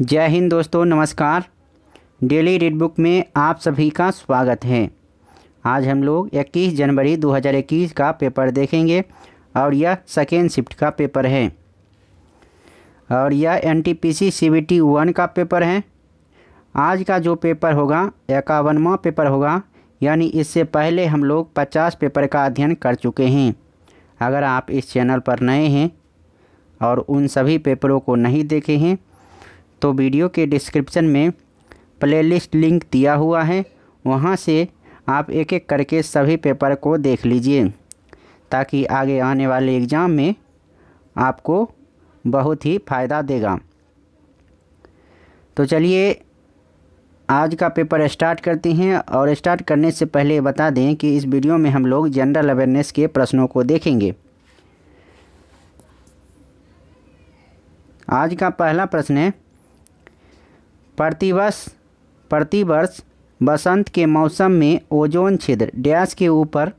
जय हिंद दोस्तों, नमस्कार। डेली रीड बुक में आप सभी का स्वागत है। आज हम लोग 21 जनवरी 2021 का पेपर देखेंगे और यह सेकेंड शिफ्ट का पेपर है और यह NTPC CBT 1 का पेपर है। आज का जो पेपर होगा 51वां पेपर होगा, यानी इससे पहले हम लोग 50 पेपर का अध्ययन कर चुके हैं। अगर आप इस चैनल पर नए हैं और उन सभी पेपरों को नहीं देखे हैं तो वीडियो के डिस्क्रिप्शन में प्लेलिस्ट लिंक दिया हुआ है, वहां से आप एक एक करके सभी पेपर को देख लीजिए ताकि आगे आने वाले एग्ज़ाम में आपको बहुत ही फ़ायदा देगा। तो चलिए आज का पेपर स्टार्ट करते हैं और स्टार्ट करने से पहले बता दें कि इस वीडियो में हम लोग जनरल अवेयरनेस के प्रश्नों को देखेंगे। आज का पहला प्रश्न है, प्रतिवर्ष बसंत के मौसम में ओजोन छिद्र डैश के ऊपर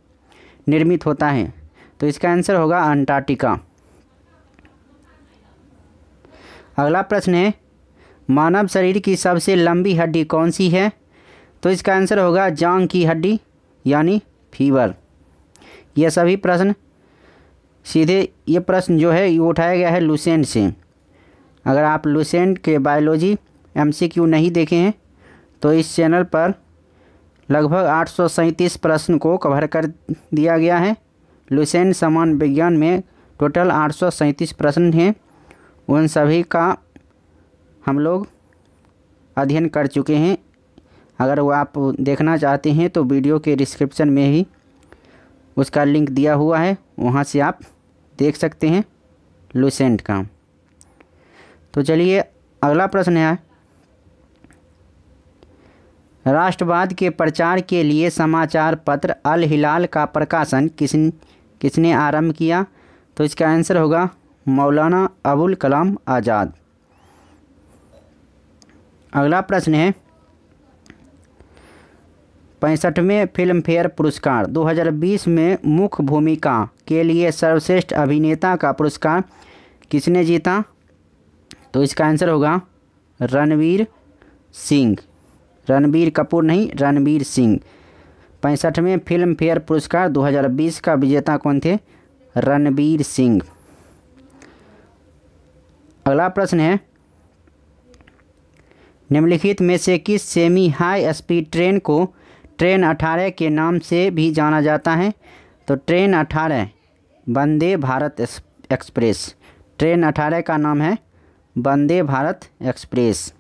निर्मित होता है। तो इसका आंसर होगा अंटार्कटिका। अगला प्रश्न है, मानव शरीर की सबसे लंबी हड्डी कौन सी है? तो इसका आंसर होगा जांघ की हड्डी यानी फीवर। यह सभी प्रश्न सीधे ये प्रश्न जो है ये उठाया गया है लुसेंट से। अगर आप लुसेंट के बायोलॉजी MCQ नहीं देखे हैं तो इस चैनल पर लगभग 837 प्रश्न को कवर कर दिया गया है। लुसेंट समान विज्ञान में टोटल 837 प्रश्न हैं, उन सभी का हम लोग अध्ययन कर चुके हैं। अगर वो आप देखना चाहते हैं तो वीडियो के डिस्क्रिप्शन में ही उसका लिंक दिया हुआ है, वहाँ से आप देख सकते हैं लुसेंट का। तो चलिए अगला प्रश्न है, राष्ट्रवाद के प्रचार के लिए समाचार पत्र अल हिलाल का प्रकाशन किसने आरंभ किया? तो इसका आंसर होगा मौलाना अबुल कलाम आज़ाद। अगला प्रश्न है, 65वें फिल्म फेयर पुरस्कार 2020 में मुख्य भूमिका के लिए सर्वश्रेष्ठ अभिनेता का पुरस्कार किसने जीता? तो इसका आंसर होगा रणवीर सिंह। रणबीर कपूर नहीं, रणवीर सिंह। 65वें फिल्म फेयर पुरस्कार 2020 का विजेता कौन थे? रणवीर सिंह। अगला प्रश्न है, निम्नलिखित में से किस सेमी हाई स्पीड ट्रेन को ट्रेन 18 के नाम से भी जाना जाता है? तो train 18 Vande Bharat express. Train 18 का नाम है वंदे भारत एक्सप्रेस।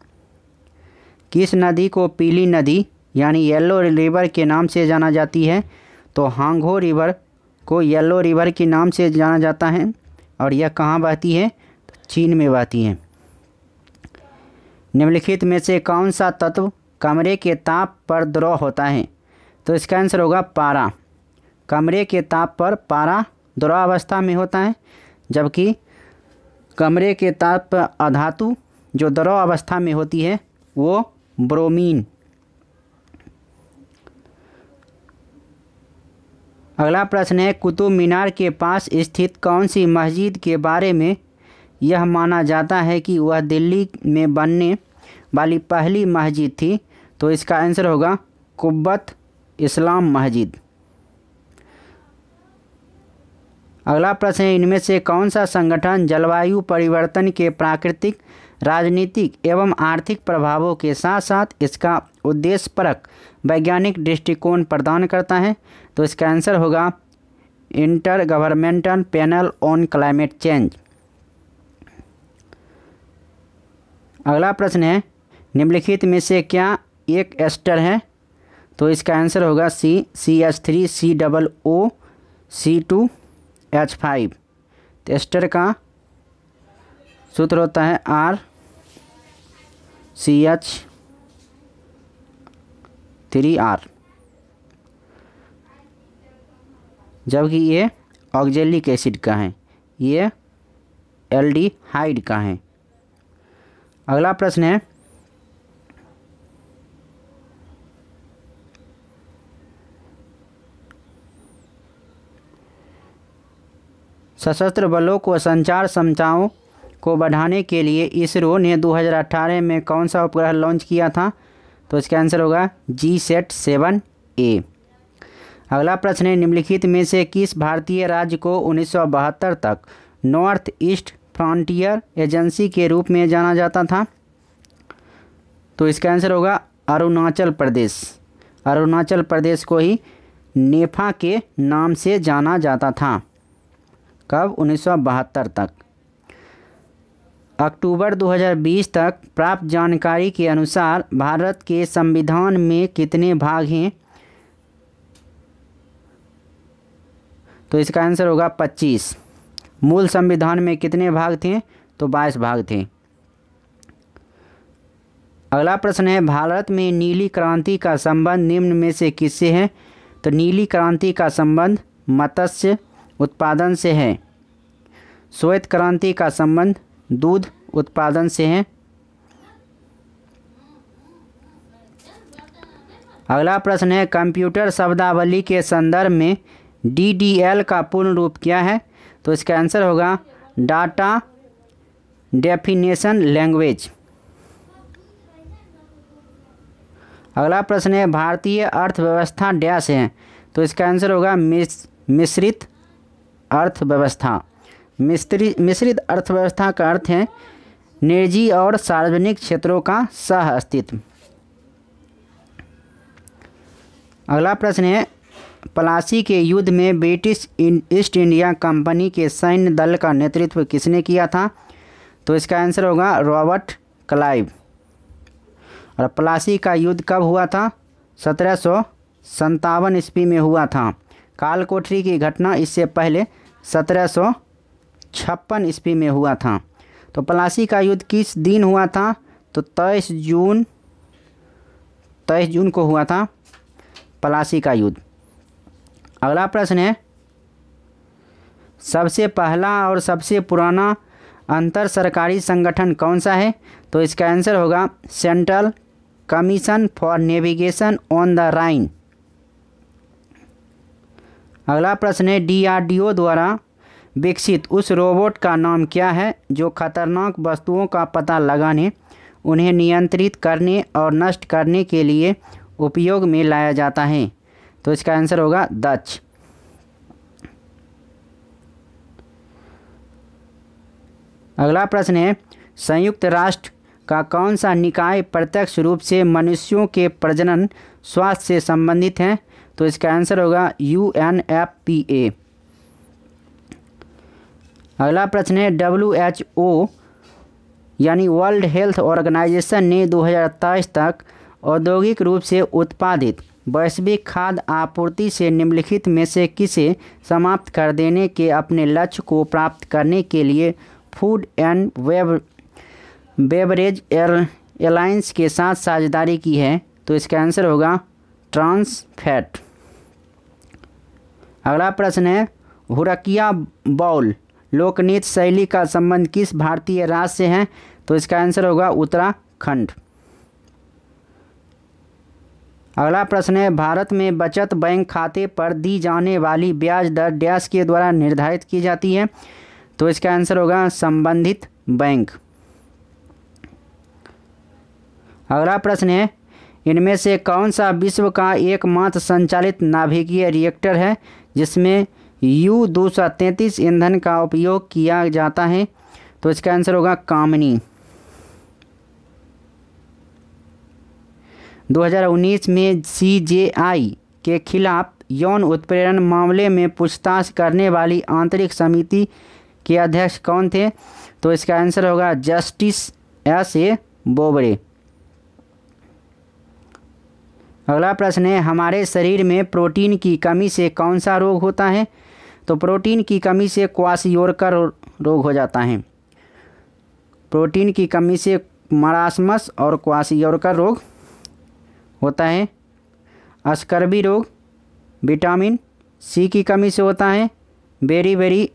किस नदी को पीली नदी यानी येलो रिवर के नाम से जाना जाती है? तो हांगहो रिवर को येलो रिवर के नाम से जाना जाता है और यह कहाँ बहती है? तो चीन में बहती है। निम्नलिखित में से कौन सा तत्व कमरे के ताप पर द्रव होता है? तो इसका आंसर होगा पारा। कमरे के ताप पर पारा द्रव अवस्था में होता है, जबकि कमरे के ताप पर अधातु जो द्रव अवस्था में होती है वो ब्रोमीन। अगला प्रश्न है, कुतुब मीनार के पास स्थित कौन सी मस्जिद के बारे में यह माना जाता है कि वह दिल्ली में बनने वाली पहली मस्जिद थी? तो इसका आंसर होगा कुब्बत इस्लाम मस्जिद। अगला प्रश्न है, इनमें से कौन सा संगठन जलवायु परिवर्तन के प्राकृतिक, राजनीतिक एवं आर्थिक प्रभावों के साथ साथ इसका उद्देश्यपरक वैज्ञानिक दृष्टिकोण प्रदान करता है? तो इसका आंसर होगा inter governmental panel on climate change. अगला प्रश्न है, निम्नलिखित में से क्या एक एस्टर है? तो इसका आंसर होगा CH3 COO C2H5। तो एस्टर का सूत्र होता है RCH3R, जबकि ये ऑक्जेलिक एसिड का है, ये एल्डिहाइड का है। अगला प्रश्न है, सशस्त्र बलों को संचार क्षमताओं को बढ़ाने के लिए इसरो ने 2018 में कौन सा उपग्रह लॉन्च किया था? तो इसका आंसर होगा GSAT-7A। अगला प्रश्न है, निम्नलिखित में से किस भारतीय राज्य को 1972 तक नॉर्थ ईस्ट फ्रंटियर एजेंसी के रूप में जाना जाता था? तो इसका आंसर होगा अरुणाचल प्रदेश। अरुणाचल प्रदेश को ही नेफा के नाम से जाना जाता था। कब? 1972 तक। अक्टूबर 2020 तक प्राप्त जानकारी के अनुसार भारत के संविधान में कितने भाग हैं? तो इसका आंसर होगा 25। मूल संविधान में कितने भाग थे? तो 22 भाग थे। अगला प्रश्न है, भारत में नीली क्रांति का संबंध निम्न में से किससे है? तो नीली क्रांति का संबंध मत्स्य उत्पादन से है। श्वेत क्रांति का संबंध दूध उत्पादन से है। अगला प्रश्न है, कंप्यूटर शब्दावली के संदर्भ में DDL का पूर्ण रूप क्या है? तो इसका आंसर होगा डाटा डेफिनेशन लैंग्वेज। अगला प्रश्न है, भारतीय अर्थव्यवस्था डैश है? तो इसका आंसर होगा मिश्रित अर्थव्यवस्था। मिश्रित अर्थव्यवस्था का अर्थ है निजी और सार्वजनिक क्षेत्रों का सह अस्तित्व। अगला प्रश्न है, प्लासी के युद्ध में ब्रिटिश ईस्ट इंडिया कंपनी के सैन्य दल का नेतृत्व किसने किया था? तो इसका आंसर होगा रॉबर्ट क्लाइव। और प्लासी का युद्ध कब हुआ था? 1757 ईस्वी में हुआ था। काल कोठरी की घटना इससे पहले 1756 ईस्वी में हुआ था। तो प्लासी का युद्ध किस दिन हुआ था? तो 23 जून को हुआ था प्लासी का युद्ध। अगला प्रश्न है, सबसे पहला और सबसे पुराना अंतर सरकारी संगठन कौन सा है? तो इसका आंसर होगा central commission for navigation on the Rhine. अगला प्रश्न है, DRDO द्वारा विकसित उस रोबोट का नाम क्या है जो खतरनाक वस्तुओं का पता लगाने, उन्हें नियंत्रित करने और नष्ट करने के लिए उपयोग में लाया जाता है? तो इसका आंसर होगा दक्ष। अगला प्रश्न है, संयुक्त राष्ट्र का कौन सा निकाय प्रत्यक्ष रूप से मनुष्यों के प्रजनन स्वास्थ्य से संबंधित है? तो इसका आंसर होगा UNFPA। अगला प्रश्न है, WHO यानी वर्ल्ड हेल्थ ऑर्गेनाइजेशन ने 2023 तक औद्योगिक रूप से उत्पादित वैश्विक खाद्य आपूर्ति से निम्नलिखित में से किसे समाप्त कर देने के अपने लक्ष्य को प्राप्त करने के लिए फूड एंड बेवरेज एलायंस के साथ साझेदारी की है? तो इसका आंसर होगा ट्रांस फैट। अगला प्रश्न है, हुरकिया बाउल लोकनृत्य शैली का संबंध किस भारतीय राज्य से है? तो इसका आंसर होगा उत्तराखंड। अगला प्रश्न है, भारत में बचत बैंक खाते पर दी जाने वाली ब्याज दर डैश के द्वारा निर्धारित की जाती है? तो इसका आंसर होगा संबंधित बैंक। अगला प्रश्न है, इनमें से कौन सा विश्व का एकमात्र संचालित नाभिकीय रिएक्टर है जिसमें U-233 ईंधन का उपयोग किया जाता है? तो इसका आंसर होगा कामिनी। 2019 में CJI के खिलाफ यौन उत्पीड़न मामले में पूछताछ करने वाली आंतरिक समिति के अध्यक्ष कौन थे? तो इसका आंसर होगा जस्टिस S.A. बोबड़े। अगला प्रश्न है, हमारे शरीर में प्रोटीन की कमी से कौन सा रोग होता है? तो प्रोटीन की कमी से क्वाशियोरकर रोग हो जाता है। प्रोटीन की कमी से मरासमस और क्वाशियोरकर रोग होता है। अस्कर्बी रोग विटामिन C की कमी से होता है। बेरी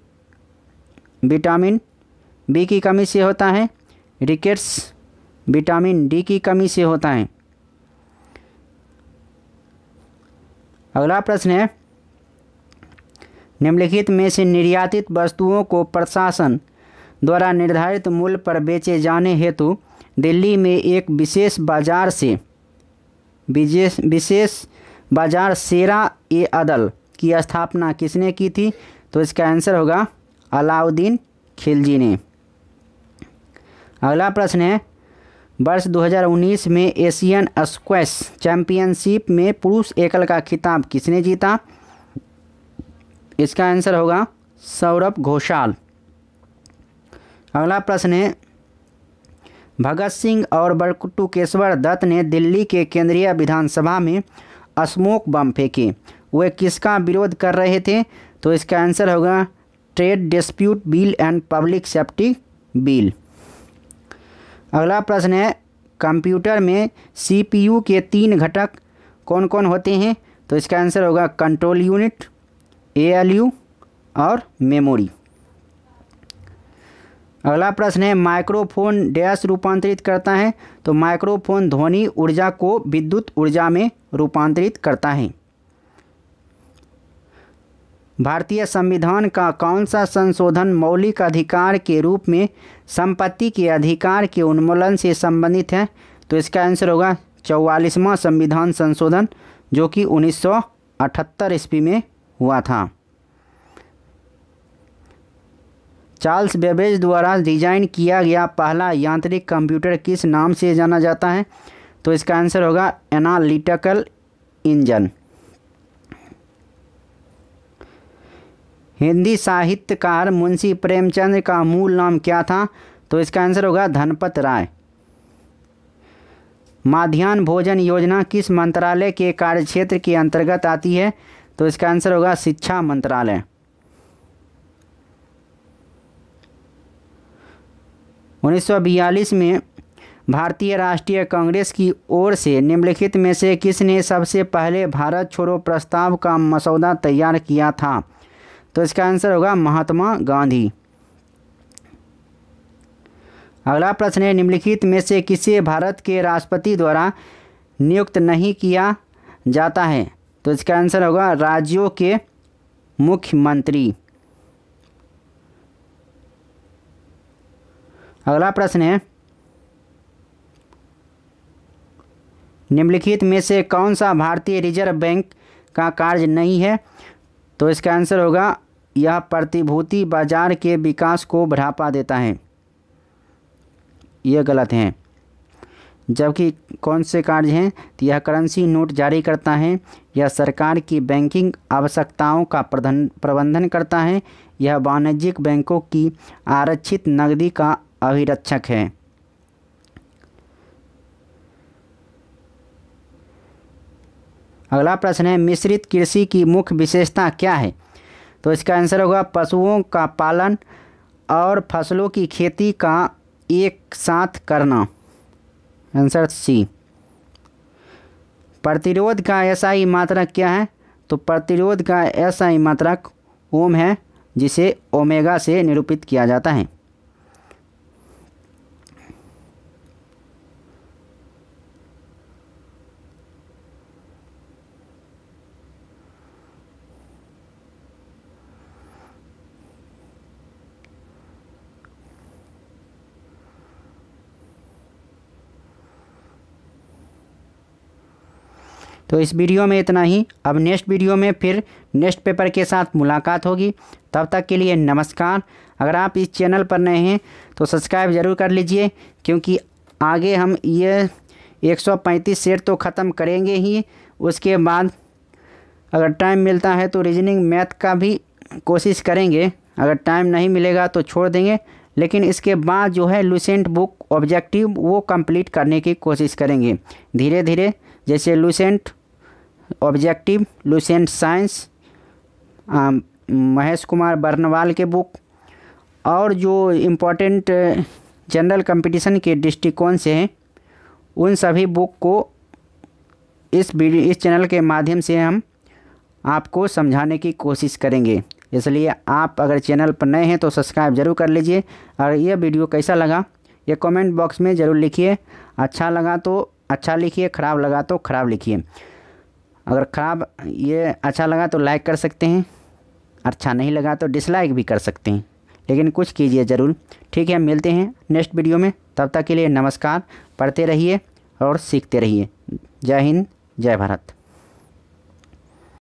विटामिन B की कमी से होता है। रिकेट्स विटामिन D की कमी से होता है। अगला प्रश्न है, निम्नलिखित में से निर्यातित वस्तुओं को प्रशासन द्वारा निर्धारित मूल्य पर बेचे जाने हेतु दिल्ली में एक विशेष बाजार शेरा-ए-अदल की स्थापना किसने की थी? तो इसका आंसर होगा अलाउद्दीन खिलजी ने। अगला प्रश्न है, वर्ष 2019 में एशियन स्क्वैश चैंपियनशिप में पुरुष एकल का खिताब किसने जीता? इसका आंसर होगा सौरभ घोषाल। अगला प्रश्न है, भगत सिंह और बटुकेश्वर दत्त ने दिल्ली के केंद्रीय विधानसभा में स्मोक बम फेंके, वे किसका विरोध कर रहे थे? तो इसका आंसर होगा trade dispute bill and public safety bill. अगला प्रश्न है, कंप्यूटर में सीपीयू के 3 घटक कौन कौन होते हैं? तो इसका आंसर होगा कंट्रोल यूनिट, एएलयू और मेमोरी। अगला प्रश्न है, माइक्रोफोन डैश रूपांतरित करता है? तो माइक्रोफोन ध्वनि ऊर्जा को विद्युत ऊर्जा में रूपांतरित करता है। भारतीय संविधान का कौन सा संशोधन मौलिक अधिकार के रूप में संपत्ति के अधिकार के उन्मूलन से संबंधित है? तो इसका आंसर होगा 44वां संविधान संशोधन, जो कि 1978 ईस्वी में हुआ था। चार्ल्स बेबेज द्वारा डिजाइन किया गया पहला यांत्रिक कंप्यूटर किस नाम से जाना जाता है? तो इसका आंसर होगा एनालिटिकल इंजन। हिंदी साहित्यकार मुंशी प्रेमचंद का मूल नाम क्या था? तो इसका आंसर होगा धनपत राय। माध्याह्न भोजन योजना किस मंत्रालय के कार्यक्षेत्र के अंतर्गत आती है? तो इसका आंसर होगा शिक्षा मंत्रालय। 1942 में भारतीय राष्ट्रीय कांग्रेस की ओर से निम्नलिखित में से किसने सबसे पहले भारत छोड़ो प्रस्ताव का मसौदा तैयार किया था? तो इसका आंसर होगा महात्मा गांधी। अगला प्रश्न है, निम्नलिखित में से किसे भारत के राष्ट्रपति द्वारा नियुक्त नहीं किया जाता है? तो इसका आंसर होगा राज्यों के मुख्यमंत्री। अगला प्रश्न है, निम्नलिखित में से कौन सा भारतीय रिजर्व बैंक का कार्य नहीं है? तो इसका आंसर होगा यह प्रतिभूति बाजार के विकास को बढ़ावा देता है। यह गलत है। जबकि कौन से कार्य हैं? तो यह करेंसी नोट जारी करता है, यह सरकार की बैंकिंग आवश्यकताओं का प्रबंधन करता है, यह वाणिज्यिक बैंकों की आरक्षित नकदी का अभिरक्षक है। अगला प्रश्न है, मिश्रित कृषि की मुख्य विशेषता क्या है? तो इसका आंसर होगा पशुओं का पालन और फसलों की खेती का एक साथ करना। Answer C. प्रतिरोध का एसआई मात्रक क्या है? तो प्रतिरोध का एसआई मात्रक ओम है, जिसे ओमेगा से निरूपित किया जाता है। तो इस वीडियो में इतना ही। अब नेक्स्ट वीडियो में फिर नेक्स्ट पेपर के साथ मुलाकात होगी। तब तक के लिए नमस्कार। अगर आप इस चैनल पर नए हैं तो सब्सक्राइब ज़रूर कर लीजिए, क्योंकि आगे हम ये 135 सेट तो ख़त्म करेंगे ही। उसके बाद अगर टाइम मिलता है तो रीजनिंग मैथ का भी कोशिश करेंगे, अगर टाइम नहीं मिलेगा तो छोड़ देंगे। लेकिन इसके बाद जो है लुसेंट बुक ऑब्जेक्टिव वो कंप्लीट करने की कोशिश करेंगे धीरे धीरे। जैसे Lucent objective, Lucent science, Mahesh Kumar Barnwal के बुक, और जो इम्पोर्टेंट जनरल कंपटीशन के दृष्टिकोण से हैं उन सभी बुक को इस चैनल के माध्यम से हम आपको समझाने की कोशिश करेंगे। इसलिए आप अगर चैनल पर नए हैं तो सब्सक्राइब ज़रूर कर लीजिए। और यह वीडियो कैसा लगा ये कमेंट बॉक्स में ज़रूर लिखिए। अच्छा लगा तो अच्छा लिखिए, ख़राब लगा तो ख़राब लिखिए। अगर अच्छा लगा तो लाइक कर सकते हैं, अच्छा नहीं लगा तो डिसलाइक भी कर सकते हैं। लेकिन कुछ कीजिए ज़रूर। ठीक है, मिलते हैं नेक्स्ट वीडियो में। तब तक के लिए नमस्कार। पढ़ते रहिए और सीखते रहिए। जय हिंद, जय भारत।